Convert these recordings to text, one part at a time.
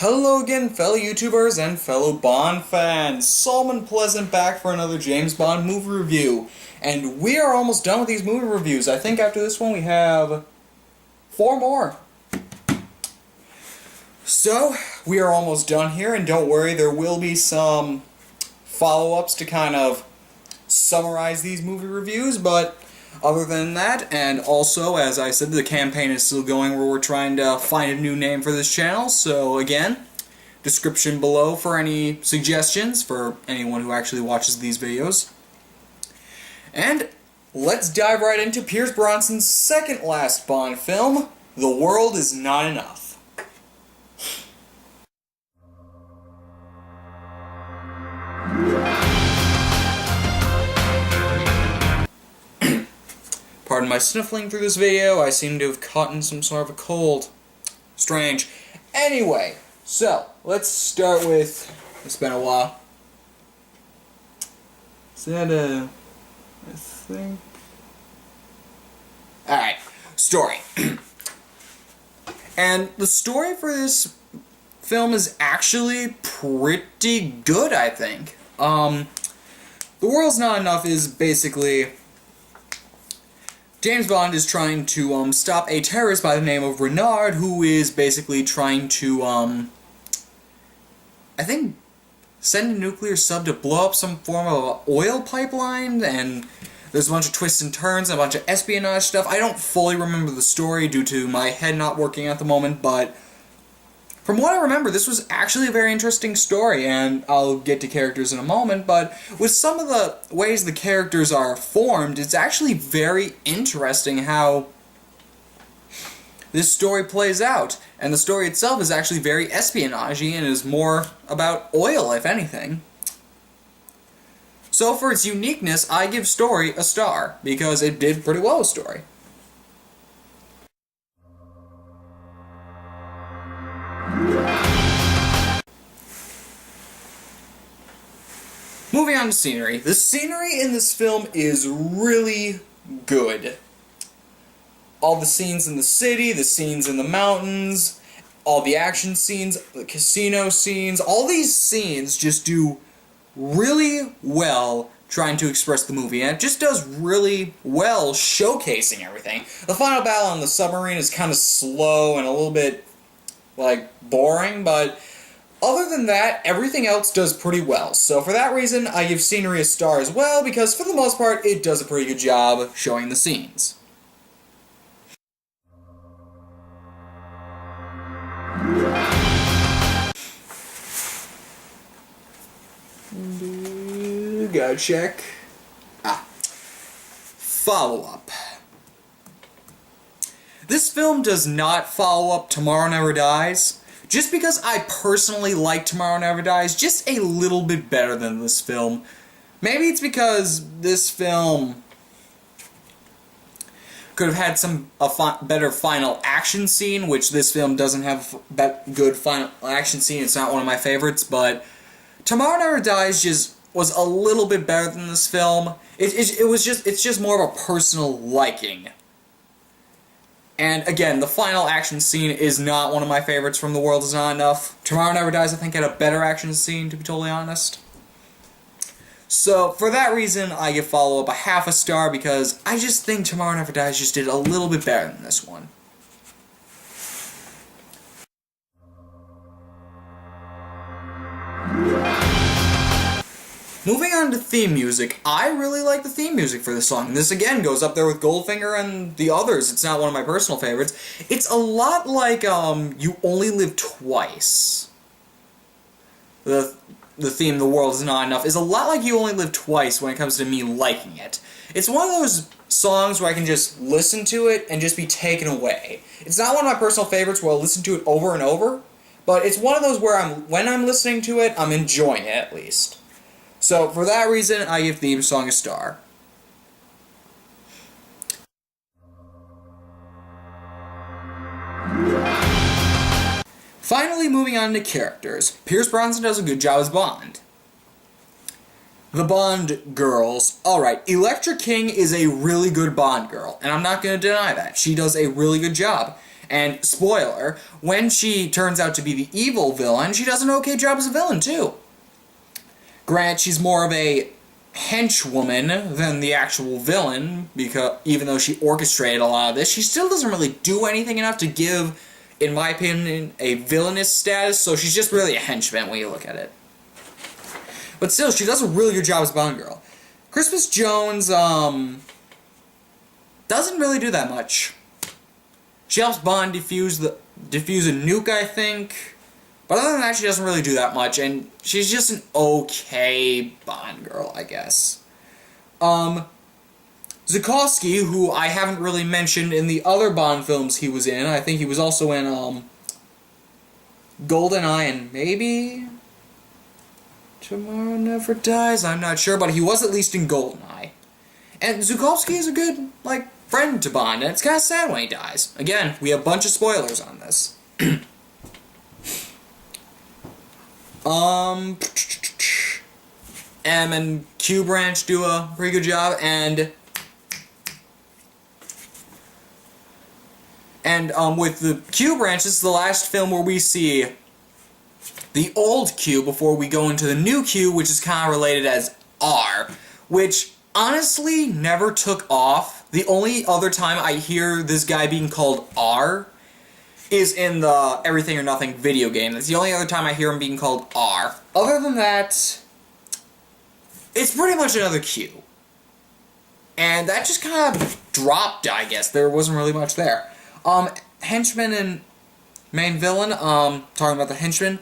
Hello again, fellow YouTubers and fellow Bond fans. Solomon Pleasant back for another James Bond movie review. And we are almost done with these movie reviews. I think after this one we have 4 more. So, we are almost done here, and don't worry, there will be some follow-ups to kind of summarize these movie reviews, but other than that, and also, as I said, the campaign is still going where we're trying to find a new name for this channel, so again, description below for any suggestions for anyone who actually watches these videos. And let's dive right into Pierce Brosnan's second last Bond film, The World Is Not Enough. Pardon my sniffling through this video, I seem to have caught in some sort of a cold. Strange. Anyway, so, let's start with, it's been a while. Is that I think... Alright, story. And the story for this film is actually pretty good, I think. The World's Not Enough is basically... James Bond is trying to stop a terrorist by the name of Renard, who is basically trying to, I think, send a nuclear sub to blow up some form of oil pipeline, and there's a bunch of twists and turns and a bunch of espionage stuff. I don't fully remember the story due to my head not working at the moment, but from what I remember, this was actually a very interesting story, and I'll get to characters in a moment, but with some of the ways the characters are formed, it's actually very interesting how this story plays out. And the story itself is actually very espionage-y and is more about oil, if anything. So for its uniqueness, I give story a star, because it did pretty well with story. Moving on to scenery. The scenery in this film is really good. All the scenes in the city, the scenes in the mountains, all the action scenes, the casino scenes, all these scenes just do really well trying to express the movie, and it just does really well showcasing everything. The final battle on the submarine is kind of slow and a little bit, like, boring, but other than that, everything else does pretty well. So for that reason, I give scenery a star as well, because for the most part, it does a pretty good job showing the scenes. Gotta check. Follow-up. This film does not follow up Tomorrow Never Dies. Just because I personally like Tomorrow Never Dies just a little bit better than this film. Maybe it's because this film could have had a better final action scene, which this film doesn't have that good final action scene. It's not one of my favorites, but Tomorrow Never Dies just was a little bit better than this film. It's just more of a personal liking. And again, the final action scene is not one of my favorites from The World Is Not Enough. Tomorrow Never Dies, I think, had a better action scene, to be totally honest. So, for that reason, I give follow-up a half a star, because I just think Tomorrow Never Dies just did a little bit better than this one. Moving on to theme music, I really like the theme music for this song. This again goes up there with Goldfinger and the others. It's not one of my personal favorites. It's a lot like You Only Live Twice. The theme The World Is Not Enough is a lot like You Only Live Twice when it comes to me liking it. It's one of those songs where I can just listen to it and just be taken away. It's not one of my personal favorites where I'll listen to it over and over, but it's one of those where when I'm listening to it, I'm enjoying it at least. So, for that reason, I give theme song a star. Finally, moving on to characters. Pierce Brosnan does a good job as Bond. The Bond girls. Alright, Elektra King is a really good Bond girl, and I'm not going to deny that. She does a really good job. And, spoiler, when she turns out to be the evil villain, she does an okay job as a villain, too. Grant, she's more of a henchwoman than the actual villain, because even though she orchestrated a lot of this, she still doesn't really do anything enough to give, in my opinion, a villainous status, so she's just really a henchman when you look at it. But still, she does a really good job as Bond girl. Christmas Jones, doesn't really do that much. She helps Bond defuse a nuke, I think. But other than that, she doesn't really do that much, and she's just an okay Bond girl, I guess. Zukovsky, who I haven't really mentioned in the other Bond films he was in. I think he was also in, GoldenEye and maybe Tomorrow Never Dies? I'm not sure, but he was at least in GoldenEye. And Zukovsky is a good, friend to Bond, and it's kind of sad when he dies. Again, we have a bunch of spoilers on this. M and Q Branch do a pretty good job, and with the Q Branch, this is the last film where we see the old Q before we go into the new Q, which is kind of related as R, which honestly never took off. The only other time I hear this guy being called R is in the Everything or Nothing video game. That's the only other time I hear him being called R. Other than that, it's pretty much another Q. And that just kind of dropped, I guess. There wasn't really much there. Henchman and main villain, talking about the henchman.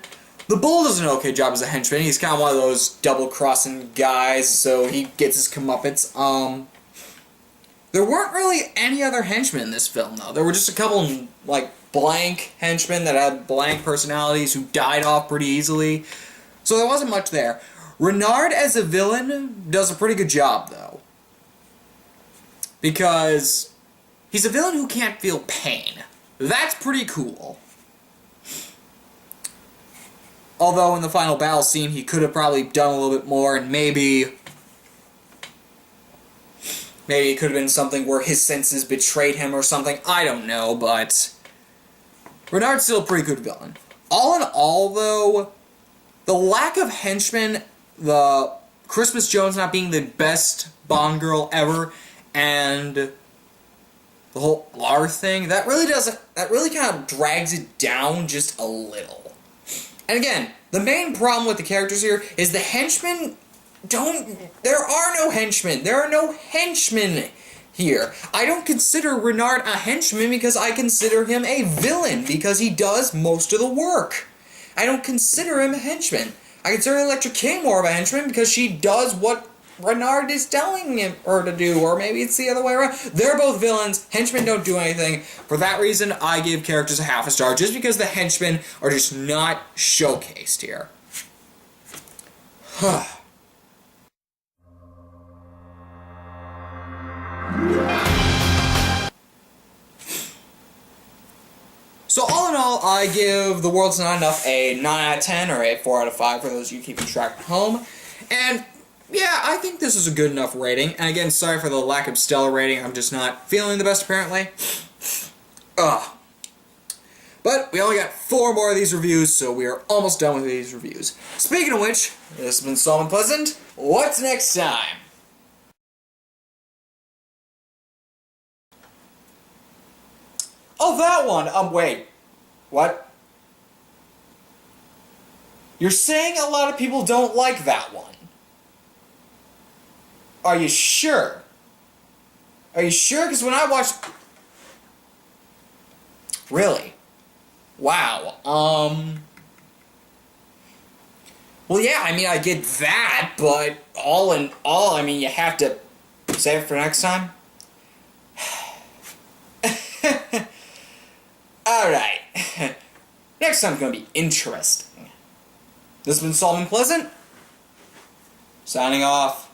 The Bull does an okay job as a henchman. He's kind of one of those double-crossing guys, so he gets his comeuppance. There weren't really any other henchmen in this film, though. There were just a couple, blank henchmen that had blank personalities who died off pretty easily. So there wasn't much there. Renard as a villain does a pretty good job, though. Because he's a villain who can't feel pain. That's pretty cool. Although in the final battle scene, he could have probably done a little bit more, and maybe it could have been something where his senses betrayed him or something. I don't know, but Renard's still a pretty good villain. All in all, though, the lack of henchmen, the Christmas Jones not being the best Bond girl ever, and the whole Lar thing, that really kind of drags it down just a little. And again, the main problem with the characters here is the henchmen there are no henchmen. There are no henchmen here. I don't consider Renard a henchman because I consider him a villain because he does most of the work. I don't consider him a henchman. I consider Electra King more of a henchman because she does what Renard is telling her to do, or maybe it's the other way around. They're both villains. Henchmen don't do anything. For that reason, I give characters a half a star, just because the henchmen are just not showcased here. So all in all, I give The World's Not Enough a 9 out of 10, or a 4 out of 5 for those of you keeping track at home. And yeah, I think this is a good enough rating. And again, sorry for the lack of stellar rating. I'm just not feeling the best, apparently. But we only got 4 more of these reviews, so we are almost done with these reviews. Speaking of which, this has been Solomon Pleasant. What's next time? Oh, that one! Wait. What? You're saying a lot of people don't like that one. Are you sure? Are you sure? Because when I watched... Really? Wow. Well, yeah, I mean, I get that, but all in all, I mean, you have to save it for next time. Alright. Next time's gonna be interesting. This has been Solomon Pleasant. Signing off.